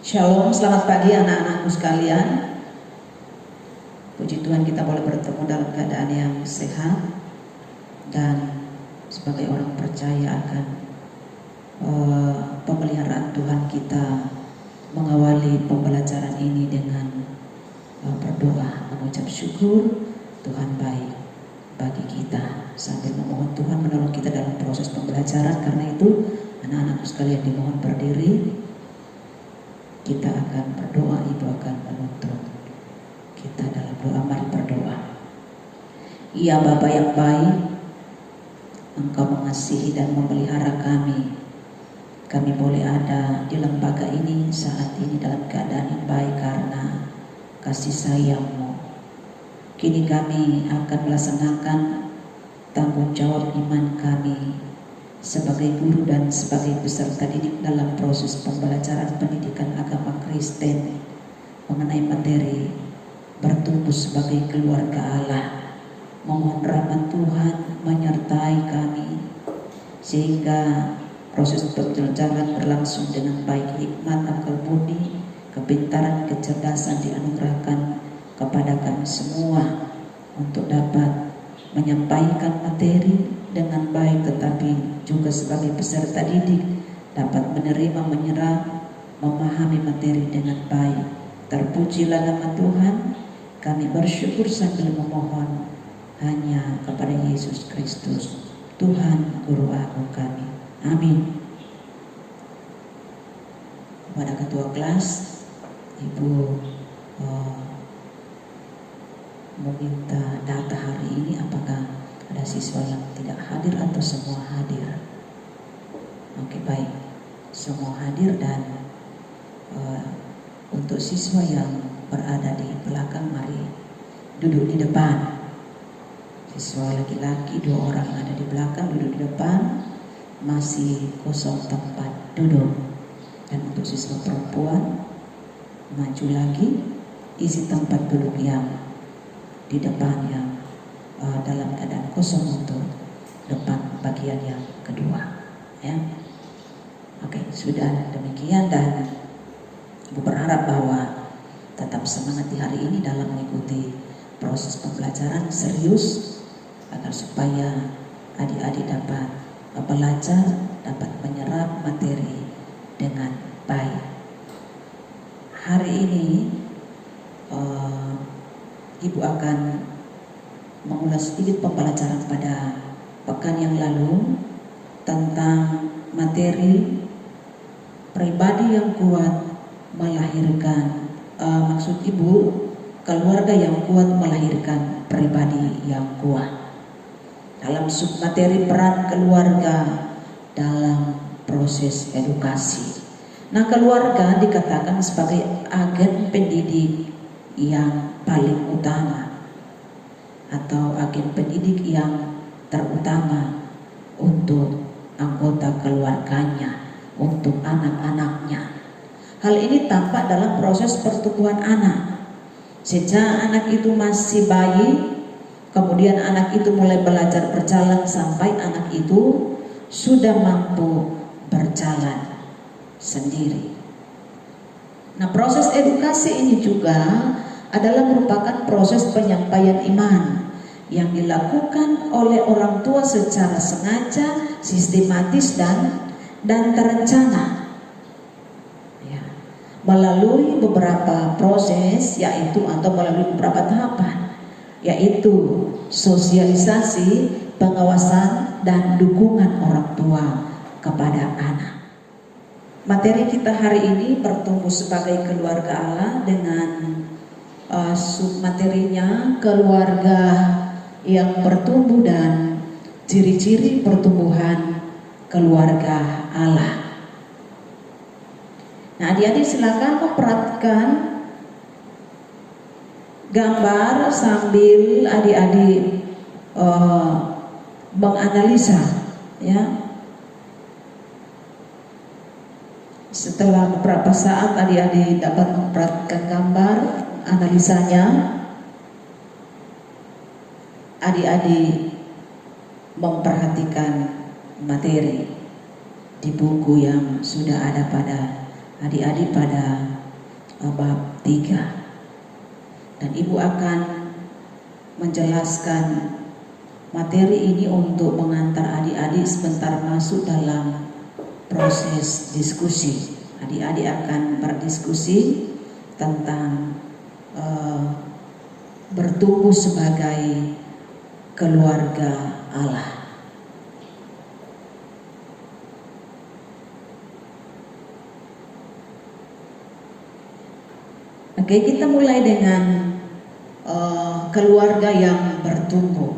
Shalom, selamat pagi anak-anakku sekalian. Puji Tuhan kita boleh bertemu dalam keadaan yang sehat dan sebagai orang percaya akan pemeliharaan Tuhan, kita mengawali pembelajaran ini dengan berdoa, mengucap syukur Tuhan baik bagi kita, sambil memohon Tuhan menolong kita dalam proses pembelajaran. Karena itu anak-anakku sekalian dimohon berdiri. Kita akan berdoa, Ibu akan menuntun kita dalam doa. Mari berdoa. Ya Bapa yang baik, Engkau mengasihi dan memelihara kami. Kami boleh ada di lembaga ini saat ini dalam keadaan yang baik karena kasih sayang-Mu. Kini kami akan melaksanakan tanggung jawab iman kami sebagai guru dan sebagai peserta didik dalam proses pembelajaran pendidikan agama Kristen mengenai materi bertumbuh sebagai keluarga Allah. Mohon rahmat Tuhan menyertai kami sehingga proses pembelajaran berlangsung dengan baik. Hikmat, akal budi, kepintaran, kecerdasan dianugerahkan kepada kami semua untuk dapat menyampaikan materi dengan baik, tetapi juga sebagai peserta didik dapat menerima, menyerap, memahami materi dengan baik. Terpujilah nama Tuhan. Kami bersyukur sambil memohon hanya kepada Yesus Kristus, Tuhan Guru Agung kami. Amin. Kepada ketua kelas, Ibu meminta data hari ini, apakah ada siswa yang tidak hadir atau semua hadir? Oke, baik, semua hadir. Dan untuk siswa yang berada di belakang, mari duduk di depan. Siswa laki-laki 2 orang ada di belakang, duduk di depan, masih kosong tempat duduk. Dan untuk siswa perempuan, maju lagi, isi tempat duduk yang di depan yang dalam keadaan kosong untuk depan bagian yang kedua, ya. Oke, sudah demikian, dan Ibu berharap bahwa tetap semangat di hari ini dalam mengikuti proses pembelajaran serius agar supaya adik-adik dapat belajar, dapat menyerap materi dengan baik. Hari ini Ibu akan mengulas sedikit pembelajaran pada pekan yang lalu tentang materi pribadi yang kuat melahirkan, maksud Ibu, keluarga yang kuat melahirkan pribadi yang kuat. Dalam submateri peran keluarga dalam proses edukasi. Nah, keluarga dikatakan sebagai agen pendidik yang paling utama atau agen pendidik yang terutama untuk anggota keluarganya, untuk anak-anaknya. Hal ini tampak dalam proses pertumbuhan anak. Sejak anak itu masih bayi, kemudian anak itu mulai belajar berjalan sampai anak itu sudah mampu berjalan sendiri. Nah, proses edukasi ini juga adalah merupakan proses penyampaian iman yang dilakukan oleh orang tua secara sengaja, sistematis dan terencana, ya, melalui beberapa proses, yaitu atau melalui beberapa tahapan, yaitu sosialisasi, pengawasan, dan dukungan orang tua kepada anak. Materi kita hari ini bertumbuh sebagai keluarga Allah dengan submaterinya keluarga yang bertumbuh dan ciri-ciri pertumbuhan keluarga Allah. Nah, adik-adik silakan memperhatikan gambar sambil adik-adik menganalisa, ya. Setelah beberapa saat adik-adik dapat memperhatikan gambar, analisanya, adik-adik memperhatikan materi di buku yang sudah ada pada adik-adik pada bab 3. Dan Ibu akan menjelaskan materi ini untuk mengantar adik-adik sebentar masuk dalam proses diskusi. Adik-adik akan berdiskusi tentang bertumbuh sebagai keluarga Allah. Oke, kita mulai dengan keluarga yang bertumbuh.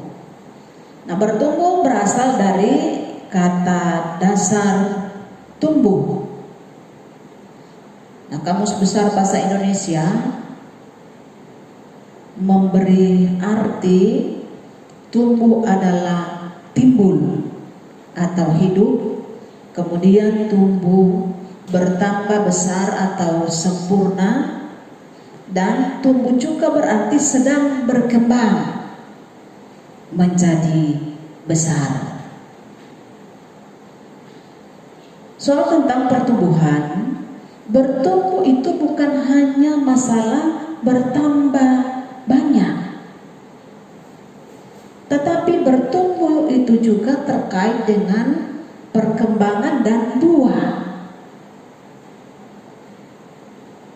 Nah, bertumbuh berasal dari kata dasar tumbuh. Nah, Kamus Besar Bahasa Indonesia memberi arti tumbuh adalah timbul atau hidup, kemudian tumbuh bertambah besar atau sempurna, dan tumbuh juga berarti sedang berkembang menjadi besar. Soal tentang pertumbuhan, bertumbuh itu bukan hanya masalah bertambah banyak, tetapi bertumbuh itu juga terkait dengan perkembangan dan buah.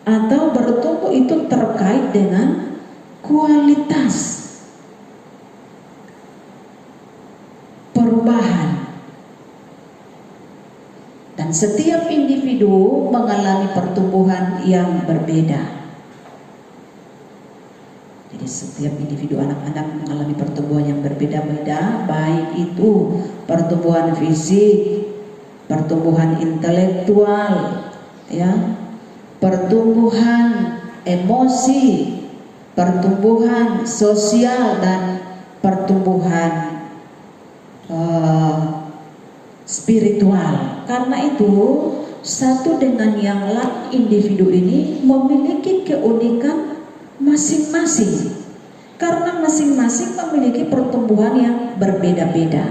Atau bertumbuh itu terkait dengan kualitas perubahan. Dan setiap individu mengalami pertumbuhan yang berbeda. Jadi setiap individu anak-anak mengalami pertumbuhan yang berbeda-beda, baik itu pertumbuhan fisik, pertumbuhan intelektual, ya, pertumbuhan emosi, pertumbuhan sosial, dan pertumbuhan spiritual. Karena itu satu dengan yang lain individu ini memiliki keunikan masing-masing, karena masing-masing memiliki pertumbuhan yang berbeda-beda.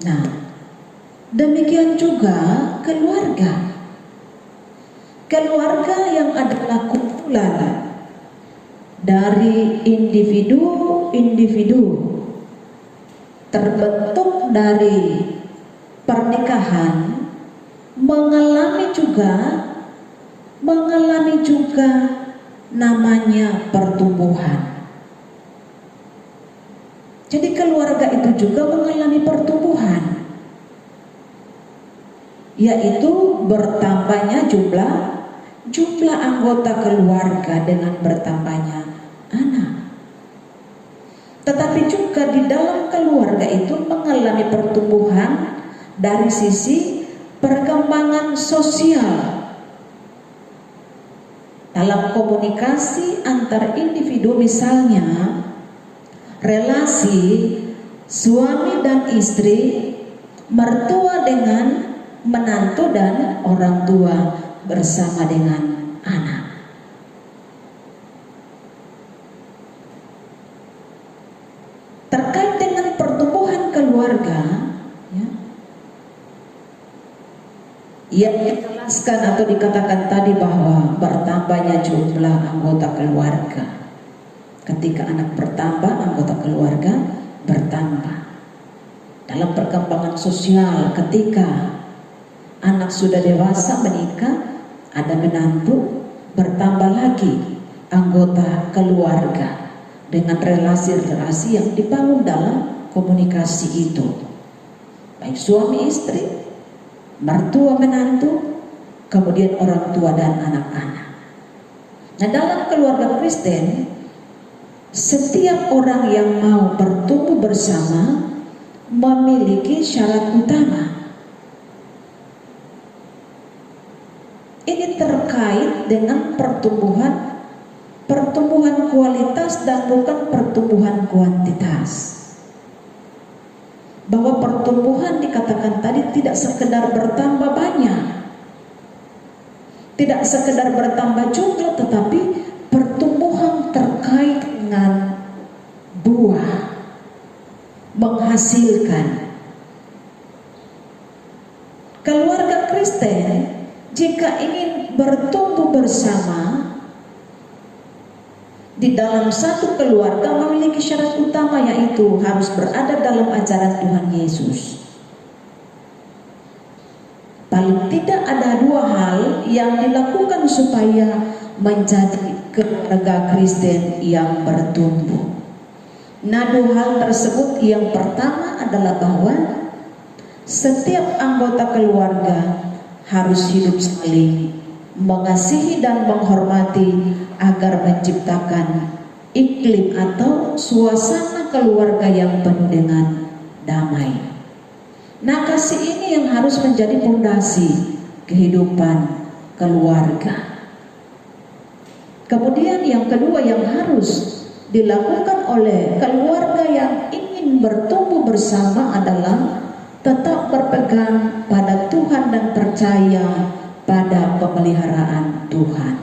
Nah, demikian juga keluarga. Keluarga yang adalah kumpulan dari individu-individu terbentuk dari pernikahan mengalami juga namanya pertumbuhan. Jadi keluarga itu juga mengalami pertumbuhan, yaitu bertambahnya jumlah anggota keluarga dengan bertambahnya anak. Tetapi juga di dalam keluarga itu mengalami pertumbuhan dari sisi perkembangan sosial. Dalam komunikasi antar individu, misalnya relasi suami dan istri, mertua dengan menantu, dan orang tua bersama dengan anak. Terkait dengan pertumbuhan keluarga, ya, yang dijelaskan atau dikatakan tadi bahwa bertambahnya jumlah anggota keluarga. Ketika anak bertambah, anggota keluarga bertambah. Dalam perkembangan sosial, ketika anak sudah dewasa menikah, ada menantu, bertambah lagi anggota keluarga dengan relasi-relasi yang dibangun dalam komunikasi itu, baik suami istri, mertua menantu, kemudian orang tua dan anak-anak. Nah, dalam keluarga Kristen, setiap orang yang mau bertumbuh bersama memiliki syarat utama. Ini terkait dengan pertumbuhan kualitas dan bukan pertumbuhan kuantitas. Bahwa pertumbuhan dikatakan tadi tidak sekedar bertambah banyak, tidak sekedar bertambah jumlah, tetapi pertumbuhan terkait dengan buah, menghasilkan. Keluarga Kristen jika ingin bertumbuh bersama di dalam satu keluarga memiliki syarat utama, yaitu harus berada dalam ajaran Tuhan Yesus. Paling tidak ada dua hal yang dilakukan supaya menjadi keluarga Kristen yang bertumbuh. Nah, dua hal tersebut, yang pertama adalah bahwa setiap anggota keluarga harus hidup saling mengasihi dan menghormati agar menciptakan iklim atau suasana keluarga yang penuh dengan damai. Nah, kasih ini yang harus menjadi fondasi kehidupan keluarga. Kemudian yang kedua yang harus dilakukan oleh keluarga yang ingin bertumbuh bersama adalah tetap berpegang pada Tuhan dan percaya pada pemeliharaan Tuhan.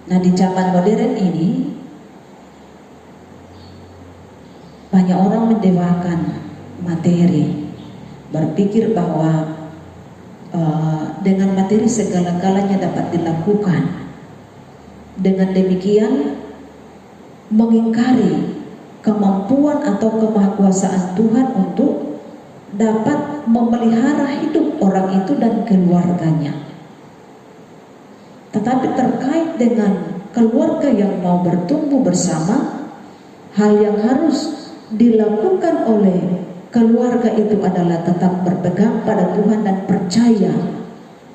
Nah, di zaman modern ini banyak orang mendewakan materi, berpikir bahwa dengan materi segala-galanya dapat dilakukan. Dengan demikian mengingkari kemampuan atau kemahakuasaan Tuhan untuk dapat memelihara hidup orang itu dan keluarganya. Tetapi terkait dengan keluarga yang mau bertumbuh bersama, hal yang harus dilakukan oleh keluarga itu adalah tetap berpegang pada Tuhan dan percaya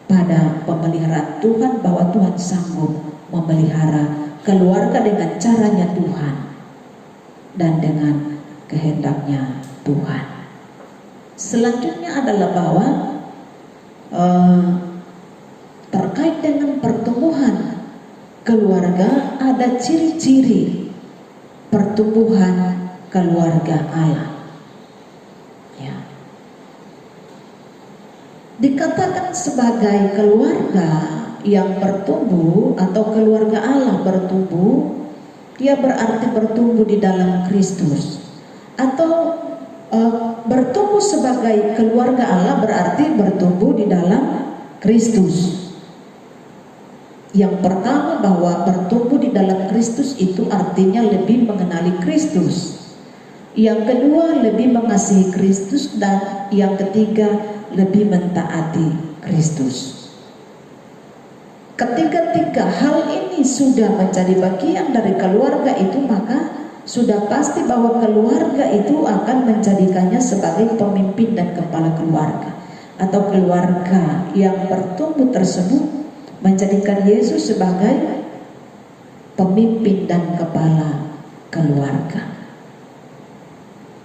pada pemeliharaan Tuhan, bahwa Tuhan sanggup memelihara keluarga dengan caranya Tuhan dan dengan kehendaknya Tuhan. Selanjutnya adalah bahwa terkait dengan pertumbuhan keluarga, ada ciri-ciri pertumbuhan keluarga Allah. Ya. Dikatakan sebagai keluarga yang bertumbuh atau keluarga Allah bertumbuh, dia berarti bertumbuh di dalam Kristus. Atau bertumbuh sebagai keluarga Allah berarti bertumbuh di dalam Kristus. Yang pertama, bahwa bertumbuh di dalam Kristus itu artinya lebih mengenali Kristus. Yang kedua, lebih mengasihi Kristus. Dan yang ketiga, lebih mentaati Kristus. Ketika tiga hal ini sudah menjadi bagian dari keluarga itu, maka sudah pasti bahwa keluarga itu akan menjadikannya sebagai pemimpin dan kepala keluarga. Atau keluarga yang bertumbuh tersebut menjadikan Yesus sebagai pemimpin dan kepala keluarga.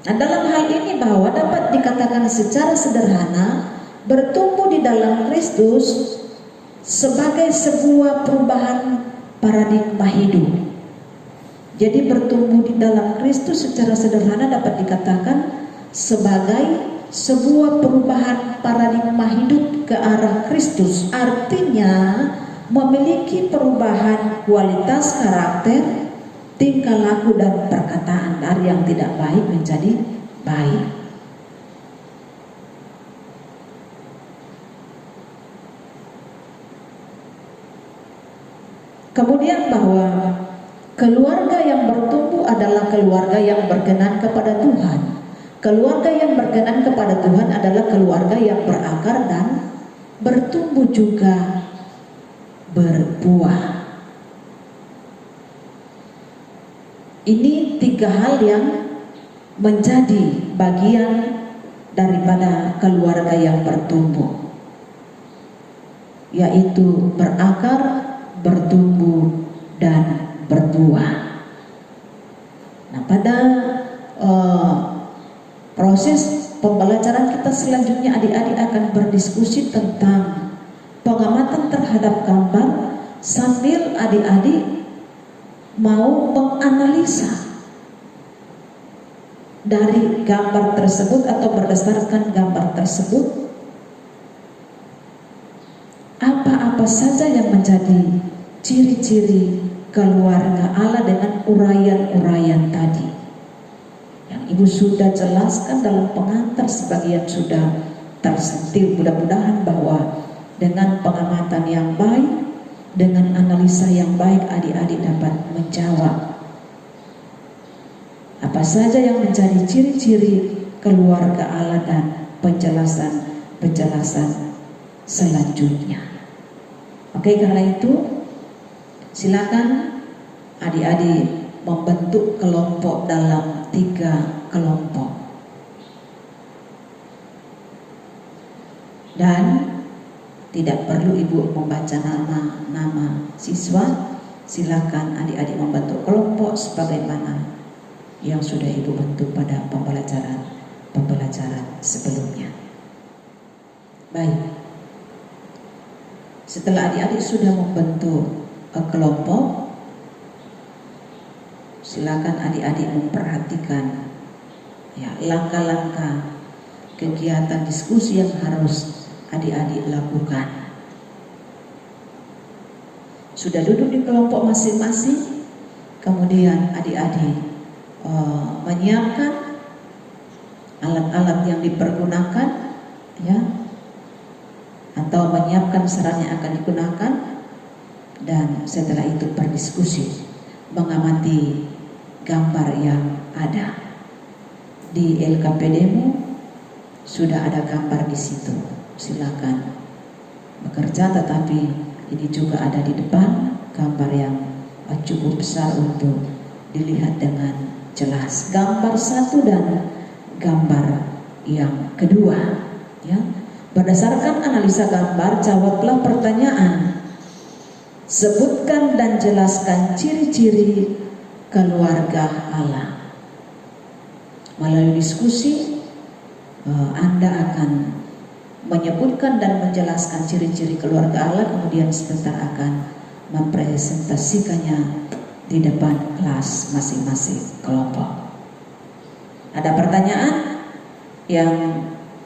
Nah, dalam hal ini bahwa dapat dikatakan secara sederhana, bertumbuh di dalam Kristus sebagai sebuah perubahan paradigma hidup. Jadi bertumbuh di dalam Kristus secara sederhana dapat dikatakan sebagai sebuah perubahan paradigma hidup ke arah Kristus. Artinya memiliki perubahan kualitas karakter, tingkah laku dan perkataan dari yang tidak baik menjadi baik. Kemudian bahwa keluarga yang bertumbuh adalah keluarga yang berkenan kepada Tuhan. Keluarga yang berkenan kepada Tuhan adalah keluarga yang berakar dan bertumbuh juga berbuah. Ini tiga hal yang menjadi bagian daripada keluarga yang bertumbuh, yaitu berakar, bertumbuh dan berbuah. Nah, pada proses pembelajaran kita selanjutnya, adik-adik akan berdiskusi tentang pengamatan terhadap gambar, sambil adik-adik mau menganalisa dari gambar tersebut atau berdasarkan gambar tersebut apa-apa saja yang menjadi ciri-ciri keluarga Allah dengan uraian-uraian tadi yang Ibu sudah jelaskan dalam pengantar, sebagian sudah tersentil. Mudah-mudahan bahwa dengan pengamatan yang baik, dengan analisa yang baik, adik-adik dapat menjawab apa saja yang menjadi ciri-ciri keluarga Allah dan penjelasan selanjutnya. Oke, karena itu silakan adik-adik membentuk kelompok dalam 3 kelompok. Dan tidak perlu ibu membaca nama siswa. Silakan adik-adik membentuk kelompok sebagaimana yang sudah ibu bentuk pada pembelajaran sebelumnya. Baik. Setelah adik-adik sudah membentuk kelompok, silakan adik-adik memperhatikan ya langkah-langkah kegiatan diskusi yang harus adik-adik lakukan. Sudah duduk di kelompok masing-masing, kemudian adik-adik menyiapkan alat-alat yang dipergunakan, ya, atau menyiapkan saran yang akan digunakan, dan setelah itu berdiskusi, mengamati gambar yang ada di LKPD-mu. Sudah ada gambar di situ. Silakan bekerja, tetapi ini juga ada di depan gambar yang cukup besar untuk dilihat dengan jelas. Gambar 1 dan gambar yang kedua, ya. Berdasarkan analisa gambar, jawablah pertanyaan. Sebutkan dan jelaskan ciri-ciri keluarga Allah. Melalui diskusi, Anda akan menyebutkan dan menjelaskan ciri-ciri keluarga Allah, kemudian sebentar akan mempresentasikannya di depan kelas masing-masing kelompok. Ada pertanyaan yang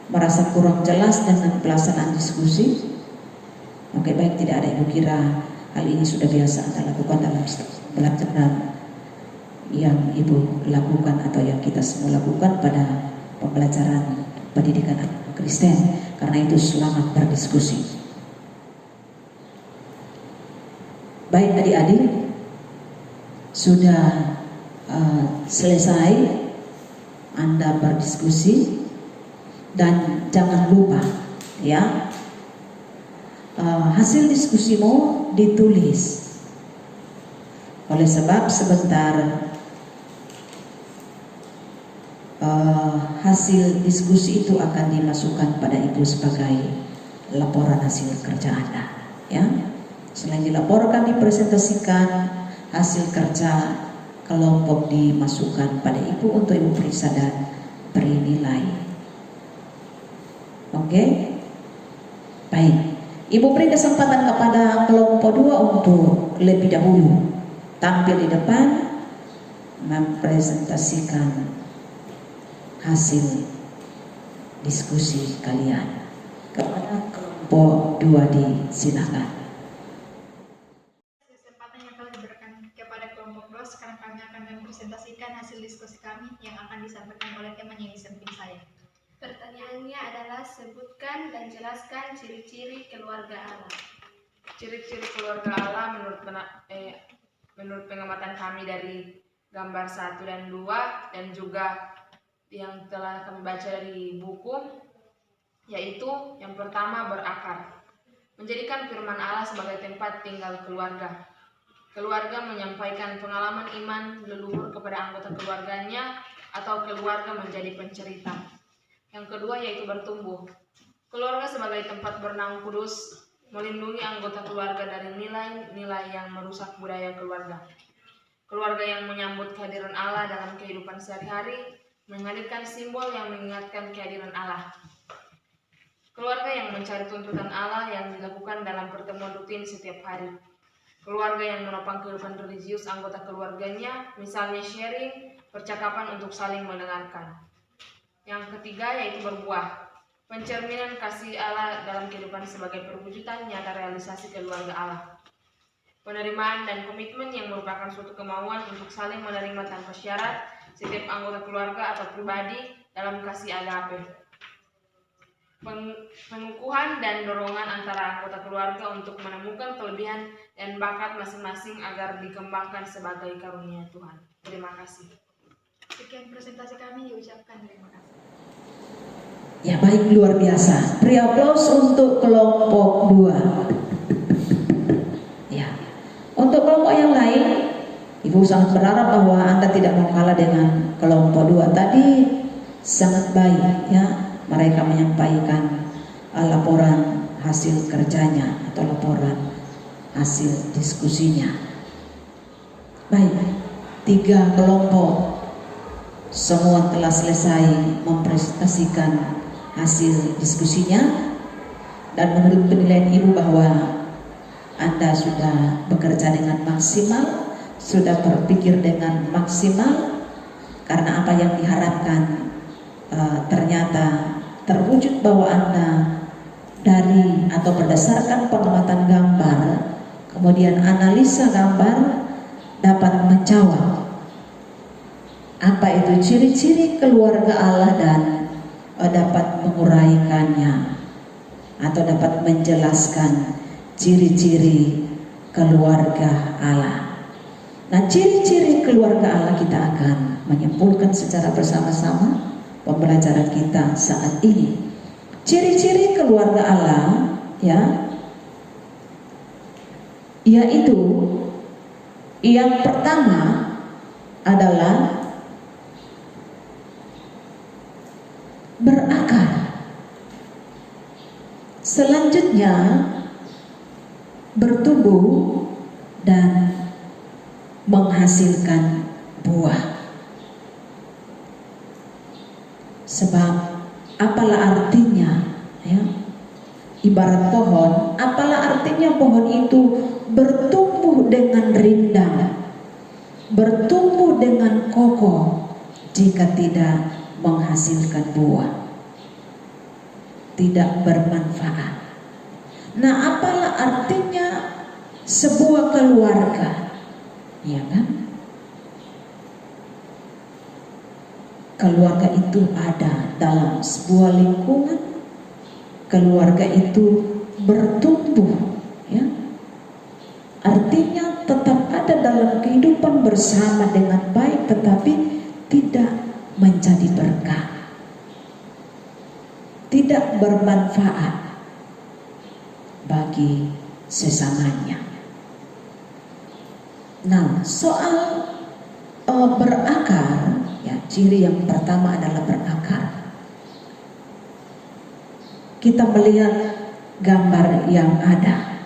merasa kurang jelas dengan pelaksanaan diskusi? Oke, baik, tidak ada. Ibu kira hal ini sudah biasa Anda lakukan dalam pelajaran yang Ibu lakukan atau yang kita semua lakukan pada pembelajaran pendidikan agama Kristen. Karena itu selamat berdiskusi. Baik adik-adik, sudah selesai Anda berdiskusi, dan jangan lupa ya, hasil diskusimu ditulis. Oleh sebab sebentar hasil diskusi itu akan dimasukkan pada Ibu sebagai laporan hasil kerja Anda, ya. Selain dilaporkan, dipresentasikan, hasil kerja kelompok dimasukkan pada Ibu untuk Ibu periksa dan beri nilai. Oke? Baik. Ibu beri kesempatan kepada kelompok 2 untuk lebih dahulu tampil di depan mempresentasikan hasil diskusi kalian. Kepada kelompok 2 disilakan. Kesempatan yang telah diberikan kepada kelompok 2, sekarang kami akan mempresentasikan hasil diskusi kami yang akan disampaikan oleh teman yang di samping saya. Pertanyaannya adalah sebutkan dan jelaskan ciri-ciri keluarga Allah. Ciri-ciri keluarga Allah menurut pengamatan kami dari gambar 1 dan 2 dan juga yang telah kami baca dari buku, yaitu yang pertama berakar. Menjadikan firman Allah sebagai tempat tinggal keluarga. Keluarga menyampaikan pengalaman iman leluhur kepada anggota keluarganya atau keluarga menjadi pencerita. Yang kedua yaitu bertumbuh. Keluarga sebagai tempat bernaung kudus, melindungi anggota keluarga dari nilai-nilai yang merusak budaya keluarga. Keluarga yang menyambut kehadiran Allah dalam kehidupan sehari-hari, menghadirkan simbol yang mengingatkan kehadiran Allah. Keluarga yang mencari tuntutan Allah yang dilakukan dalam pertemuan rutin setiap hari. Keluarga yang menopang kehidupan religius anggota keluarganya, misalnya sharing, percakapan untuk saling mendengarkan. Yang ketiga yaitu berbuah. Pencerminan kasih Allah dalam kehidupan sebagai perwujudan nyata realisasi keluarga Allah. Penerimaan dan komitmen yang merupakan suatu kemauan untuk saling menerima tanpa syarat setiap anggota keluarga atau pribadi dalam kasih agape. pengukuhan dan dorongan antara anggota keluarga untuk menemukan kelebihan dan bakat masing-masing agar dikembangkan sebagai karunia Tuhan. Terima kasih. Sekian presentasi kami, diucapkan terima kasih. Ya baik, luar biasa. Beri aplaus untuk kelompok 2. Ya, untuk kelompok yang lain, Ibu sangat berharap bahwa Anda tidak mau kalah dengan kelompok 2 tadi. Sangat baik ya, mereka menyampaikan laporan hasil kerjanya atau laporan hasil diskusinya. Baik, 3 kelompok semua telah selesai mempresentasikan hasil diskusinya, dan menurut penilaian Ibu bahwa Anda sudah bekerja dengan maksimal, sudah berpikir dengan maksimal, karena apa yang diharapkan ternyata terwujud, bahwa Anda dari atau berdasarkan pengamatan gambar, kemudian analisa gambar, dapat menjawab apa itu ciri-ciri keluarga Allah dan dapat menguraikannya atau dapat menjelaskan ciri-ciri keluarga Allah. Nah, ciri-ciri keluarga Allah kita akan menyimpulkan secara bersama-sama pembelajaran kita saat ini. Ciri-ciri keluarga Allah ya, yaitu yang pertama adalah berakar. Selanjutnya bertumbuh dan menghasilkan buah. Sebab apalah artinya ya, ibarat pohon, apalah artinya pohon itu bertumbuh dengan rindang, bertumbuh dengan kokoh jika tidak menghasilkan buah, tidak bermanfaat. Nah, apalah artinya sebuah keluarga, ya kan? Keluarga itu ada dalam sebuah lingkungan, keluarga itu bertumbuh, ya. Artinya tetap ada dalam kehidupan bersama dengan baik, tetapi tidak menjadi berkah, tidak bermanfaat bagi sesamanya. Nah, soal berakar, ya, ciri yang pertama adalah berakar. Kita melihat gambar yang ada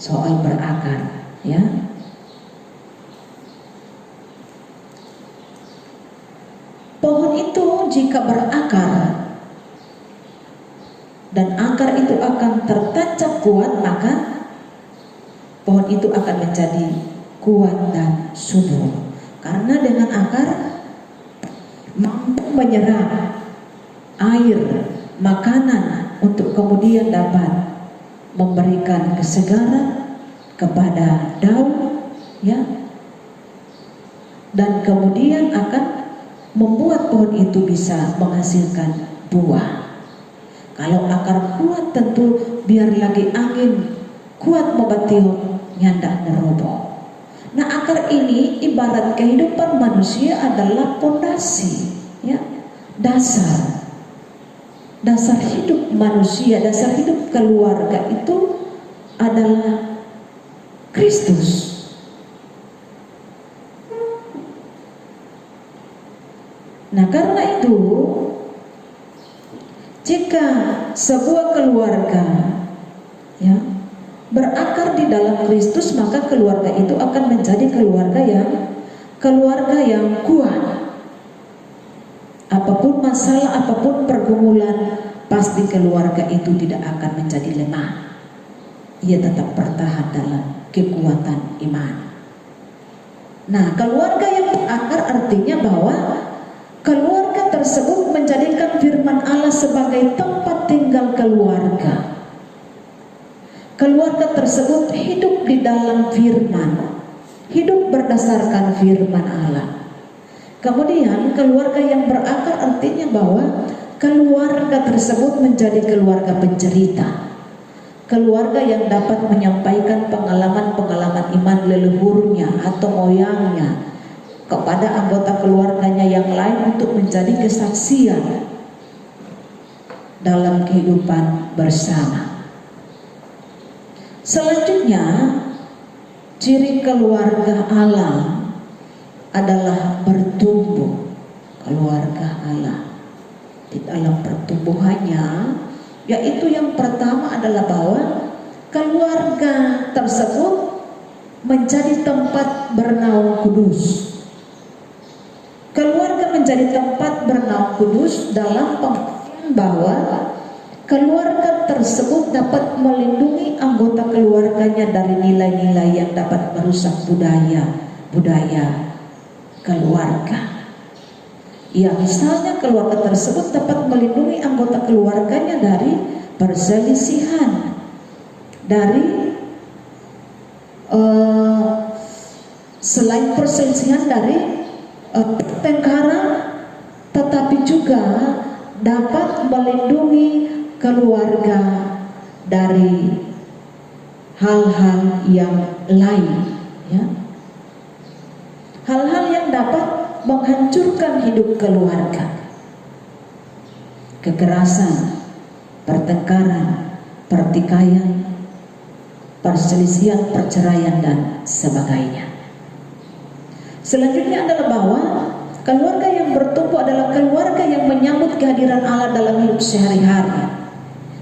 soal berakar, ya. Pohon itu jika berakar dan akar itu akan tertancap kuat, maka pohon itu akan menjadi kuat dan subur. Karena dengan akar mampu menyerap air, makanan untuk kemudian dapat memberikan kesegaran kepada daun, ya, dan kemudian akan membuat pohon itu bisa menghasilkan buah. Kalau akar kuat, tentu biar lagi angin kuat membatiun nyandak meroboh. Nah, akar ini ibarat kehidupan manusia adalah pondasi, ya, dasar hidup manusia, dasar hidup keluarga itu adalah Kristus. Nah, karena itu jika sebuah keluarga, ya, berakar di dalam Kristus, maka keluarga itu akan menjadi keluarga yang kuat. Apapun masalah, apapun pergumulan, pasti keluarga itu tidak akan menjadi lemah. Ia tetap bertahan dalam kekuatan iman. Nah, keluarga yang berakar artinya bahwa keluarga tersebut menjadikan firman Allah sebagai tempat tinggal keluarga. Keluarga tersebut hidup di dalam firman, hidup berdasarkan firman Allah. Kemudian keluarga yang berakar artinya bahwa keluarga tersebut menjadi keluarga pencerita, keluarga yang dapat menyampaikan pengalaman-pengalaman iman leluhurnya atau moyangnya kepada anggota keluarganya yang lain untuk menjadi kesaksian dalam kehidupan bersama. Selanjutnya, ciri keluarga Allah adalah bertumbuh. Keluarga Allah di dalam pertumbuhannya, yaitu yang pertama adalah bahwa keluarga tersebut menjadi tempat bernaung kudus. Keluarga menjadi tempat bernaung kudus dalam pengertian bahwa keluarga tersebut dapat melindungi anggota keluarganya dari nilai-nilai yang dapat merusak budaya keluarga. Ya, misalnya keluarga tersebut dapat melindungi anggota keluarganya dari perselisihan, dari selain perselisihan dari pertengkaran, tetapi juga dapat melindungi keluarga dari hal-hal yang lain, ya. Hal-hal yang dapat menghancurkan hidup keluarga, kekerasan, pertengkaran, pertikaian, perselisihan, perceraian, dan sebagainya. Selanjutnya adalah bahwa keluarga yang bertumbuh adalah keluarga yang menyambut kehadiran Allah dalam hidup sehari-hari,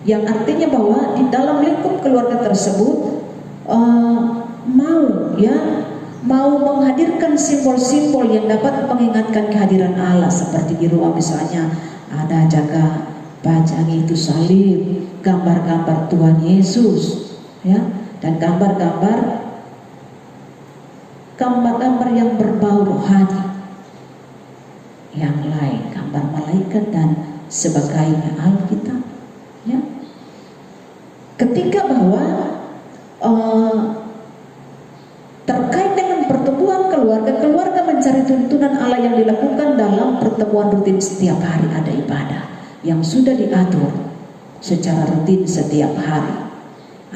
yang artinya bahwa di dalam lingkup keluarga tersebut mau menghadirkan simbol-simbol yang dapat mengingatkan kehadiran Allah, seperti di rumah misalnya ada jaga pajang itu salib, gambar-gambar Tuhan Yesus, ya, dan gambar-gambar yang berbau rohani yang lain, gambar malaikat dan sebagainya, Alkitab, ya. Ketika bahwa terkait dengan pertumbuhan keluarga mencari tuntunan Allah yang dilakukan dalam pertemuan rutin setiap hari. Ada ibadah yang sudah diatur secara rutin setiap hari,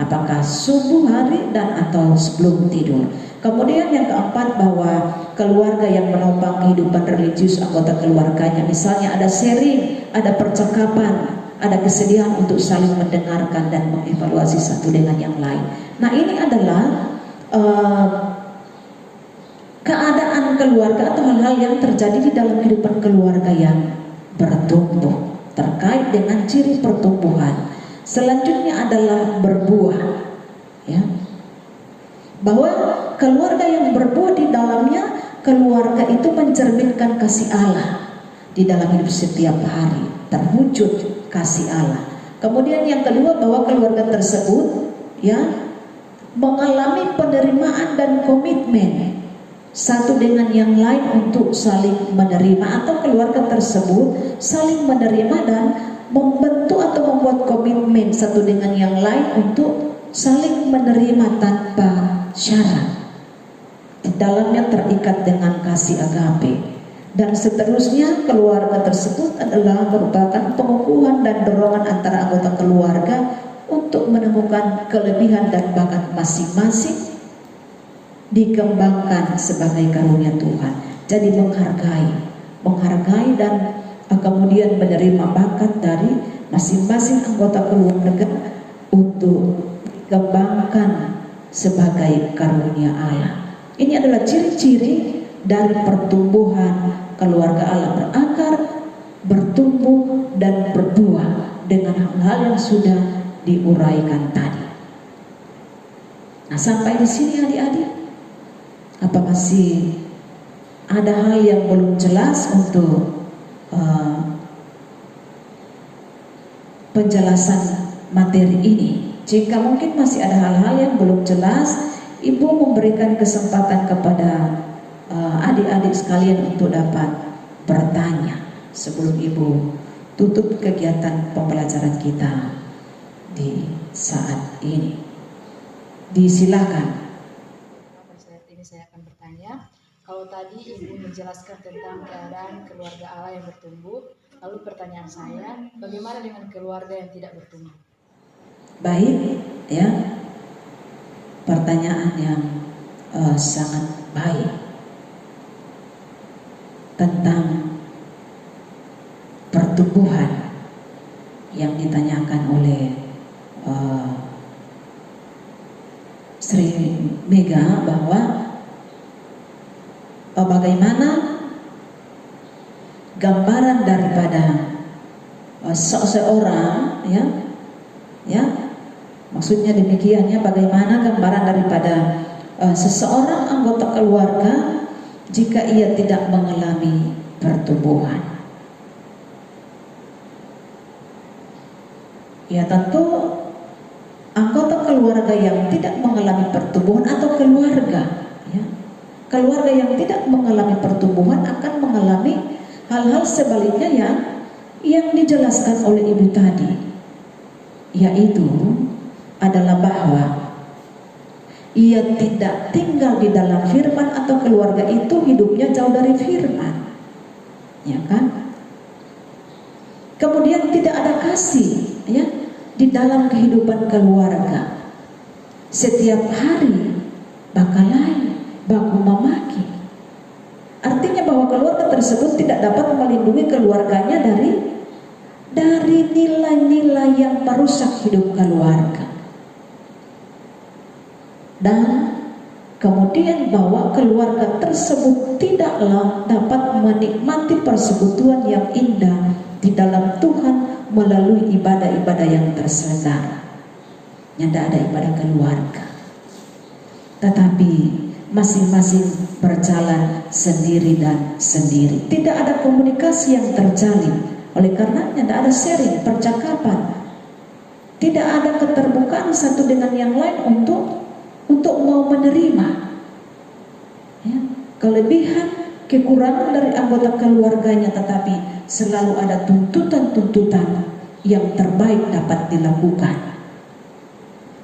apakah subuh hari dan atau sebelum tidur. Kemudian yang keempat, bahwa keluarga yang menopang kehidupan religius anggota keluarganya, misalnya ada sharing, ada percakapan, ada kesediaan untuk saling mendengarkan dan mengevaluasi satu dengan yang lain. Nah, ini adalah keadaan keluarga atau hal-hal yang terjadi di dalam kehidupan keluarga yang bertumbuh terkait dengan ciri pertumbuhan. Selanjutnya adalah berbuah, ya, bahwa keluarga yang berbuah di dalamnya, keluarga itu mencerminkan kasih Allah di dalam hidup setiap hari, terwujud kasih Allah. Kemudian yang kedua, bahwa keluarga tersebut, ya, mengalami penerimaan dan komitmen satu dengan yang lain untuk saling menerima, atau keluarga tersebut saling menerima dan membentuk atau membuat komitmen satu dengan yang lain untuk saling menerima tanpa syarat. Di dalamnya terikat dengan kasih agape. Dan seterusnya, keluarga tersebut adalah merupakan pengukuhan dan dorongan antara anggota keluarga untuk menemukan kelebihan dan bakat masing-masing, dikembangkan sebagai karunia Tuhan. Jadi menghargai dan kemudian menerima bakat dari masing-masing anggota keluarga untuk dikembangkan sebagai karunia Allah. Ini adalah ciri-ciri dari pertumbuhan keluarga Allah, berakar, bertumbuh, dan berbuah dengan hal-hal yang sudah diuraikan tadi. Nah, sampai di sini adik-adik, apa masih ada hal yang belum jelas untuk penjelasan materi ini? Jika mungkin masih ada hal-hal yang belum jelas, Ibu memberikan kesempatan kepada adik-adik sekalian untuk dapat bertanya sebelum Ibu tutup kegiatan pembelajaran kita di saat ini. Disilakan. Pada saat ini saya akan bertanya, kalau tadi Ibu menjelaskan tentang keadaan keluarga Allah yang bertumbuh, Lalu pertanyaan saya, bagaimana dengan keluarga yang tidak bertumbuh? Baik, ya. Pertanyaan yang sangat baik tentang pertumbuhan yang ditanyakan oleh Sri Mega, bahwa bagaimana gambaran daripada seseorang, ya, maksudnya demikian, ya, bagaimana gambaran daripada seseorang anggota keluarga jika ia tidak mengalami pertumbuhan. Ya, tentu anggota keluarga yang tidak mengalami pertumbuhan atau keluarga, ya, keluarga yang tidak mengalami pertumbuhan akan mengalami hal-hal sebaliknya yang dijelaskan oleh ibu tadi, yaitu adalah bahwa ia tidak tinggal di dalam firman atau keluarga itu hidupnya jauh dari firman, ya kan? Kemudian tidak ada kasih, ya, di dalam kehidupan keluarga. Setiap hari bakalai, baku memaki. Artinya bahwa keluarga tersebut tidak dapat melindungi keluarganya dari nilai-nilai yang merusak hidup keluarga. Dan kemudian bahwa keluarga tersebut tidaklah dapat menikmati persekutuan yang indah di dalam Tuhan melalui ibadah-ibadah yang terselenggara. Tidak ada ibadah keluarga, tetapi masing-masing berjalan sendiri dan sendiri. Tidak ada komunikasi yang terjalin. Oleh karenanya tidak ada sharing, percakapan. Tidak ada keterbukaan satu dengan yang lain untuk mau menerima, ya, kelebihan, kekurangan dari anggota keluarganya, tetapi selalu ada tuntutan-tuntutan yang terbaik dapat dilakukan.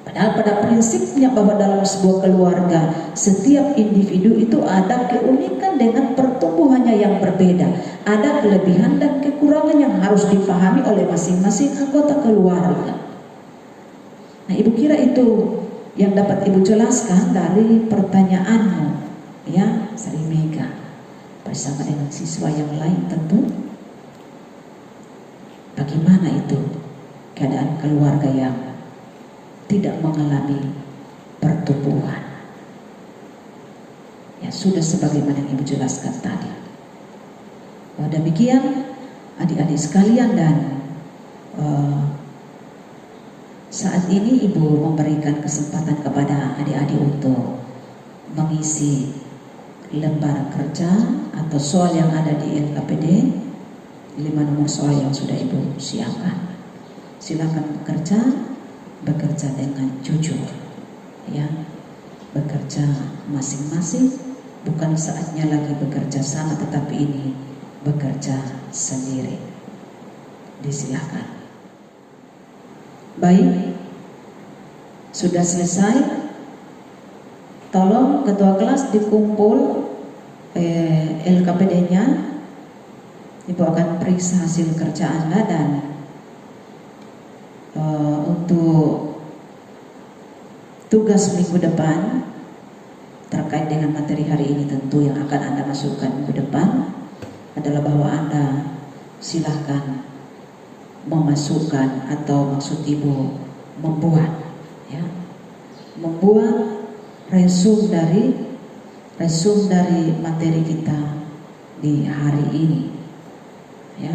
Padahal pada prinsipnya bahwa dalam sebuah keluarga setiap individu itu ada keunikan dengan pertumbuhannya yang berbeda, ada kelebihan dan kekurangan yang harus dipahami oleh masing-masing anggota keluarga. Nah, ibu kira itu yang dapat ibu jelaskan dari pertanyaanmu, ya, Sri Mega, bersama dengan siswa yang lain tentu. Bagaimana itu keadaan keluarga yang tidak mengalami pertumbuhan? Ya, sudah sebagaimana yang ibu jelaskan tadi. Demikian adik-adik sekalian, dan saat ini ibu memberikan kesempatan kepada adik-adik untuk mengisi lembar kerja atau soal yang ada di LKPD, 5 nomor soal yang sudah ibu siapkan. Silakan bekerja dengan jujur, ya, bekerja masing-masing, bukan saatnya lagi bekerja sama, tetapi ini bekerja sendiri. Disilakan. Baik, sudah selesai. Tolong ketua kelas dikumpul LKPD-nya. Ibu akan periksa hasil kerja Anda, dan untuk tugas minggu depan terkait dengan materi hari ini tentu yang akan Anda masukkan minggu depan adalah bahwa Anda silahkan memasukkan, atau maksud ibu membuat resume dari materi kita di hari ini, ya,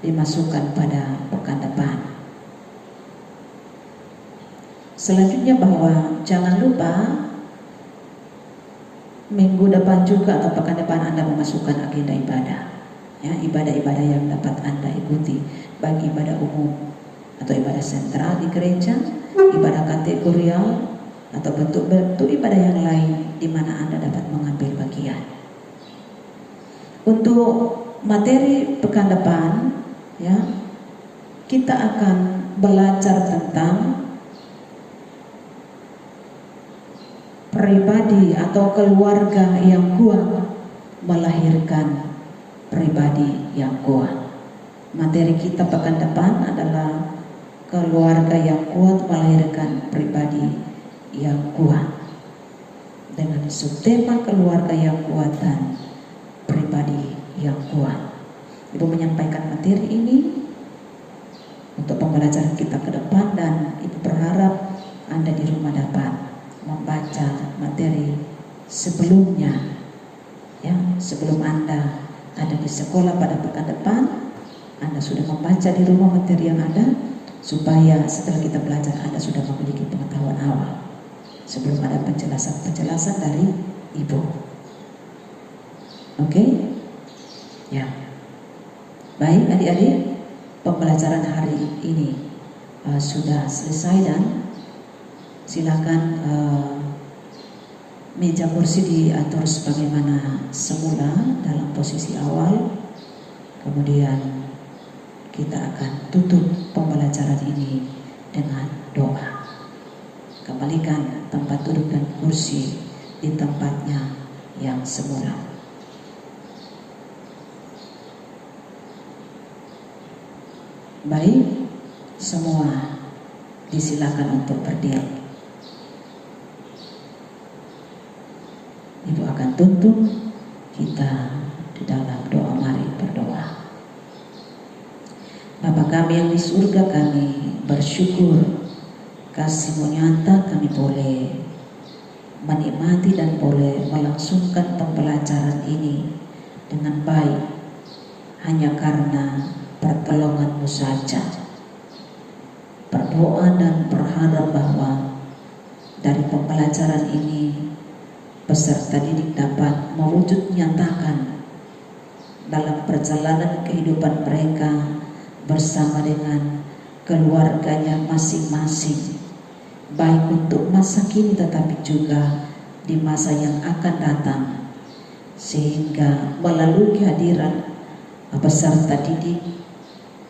dimasukkan pada pekan depan. Selanjutnya bahwa jangan lupa minggu depan juga atau pekan depan Anda memasukkan agenda ibadah, ya, ibadah-ibadah yang dapat Anda ikuti, baik ibadah umum atau ibadah sentral di gereja, ibadah kategorial, atau bentuk-bentuk ibadah yang lain di mana Anda dapat mengambil bagian. Untuk materi pekan depan, ya, kita akan belajar tentang pribadi atau keluarga yang kuat melahirkan pribadi yang kuat. Materi kita pekan depan adalah keluarga yang kuat melahirkan pribadi yang kuat. Dengan subtema keluarga yang kuat dan pribadi yang kuat. Ibu menyampaikan materi ini untuk pembelajaran kita ke depan, dan Ibu berharap Anda di rumah dapat membaca materi sebelumnya, ya, sebelum Anda ada di sekolah pada pekan depan. Anda sudah membaca di rumah materi yang ada, supaya setelah kita belajar Anda sudah memiliki pengetahuan awal sebelum ada penjelasan dari Ibu. Oke? Ya. Baik adik-adik, pembelajaran hari ini sudah selesai, dan silakan meja kursi diatur sebagaimana semula dalam posisi awal. Kemudian kita akan tutup pembelajaran ini dengan doa. Kembalikan tempat duduk dan kursi di tempatnya yang semula. Baik, semua disilakan untuk berdiri. Ibu akan tuntun kita di dalam doa. Mari berdoa. Bapa kami yang di surga, kami bersyukur kasih-Mu nyata kami boleh menikmati dan boleh melangsungkan pembelajaran ini dengan baik hanya karena pertolongan-Mu saja. Berdoa dan berharap bahwa dari pembelajaran ini peserta didik dapat mewujud nyatakan dalam perjalanan kehidupan mereka bersama dengan keluarganya masing-masing, baik untuk masa kini tetapi juga di masa yang akan datang, sehingga melalui kehadiran peserta didik,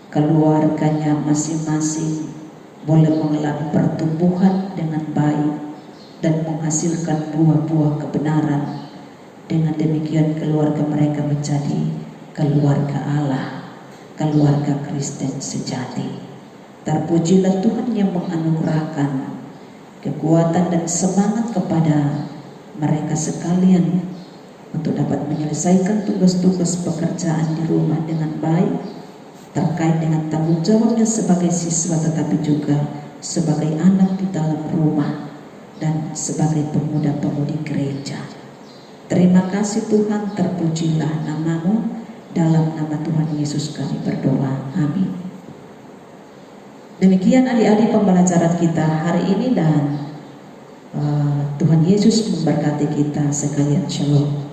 keluarganya masing-masing boleh mengalami pertumbuhan dengan baik dan menghasilkan buah-buah kebenaran. Dengan demikian keluarga mereka menjadi keluarga Allah, keluarga Kristen sejati. Terpujilah Tuhan yang menganugerahkan kekuatan dan semangat kepada mereka sekalian untuk dapat menyelesaikan tugas-tugas pekerjaan di rumah dengan baik, terkait dengan tanggung jawabnya sebagai siswa tetapi juga sebagai anak di dalam rumah dan sebagai pemuda-pemudi gereja. Terima kasih Tuhan, terpujilah nama-Mu. Dalam nama Tuhan Yesus kami berdoa, amin. Demikian adik-adik pembelajaran kita hari ini, dan Tuhan Yesus memberkati kita sekalian. Shalom.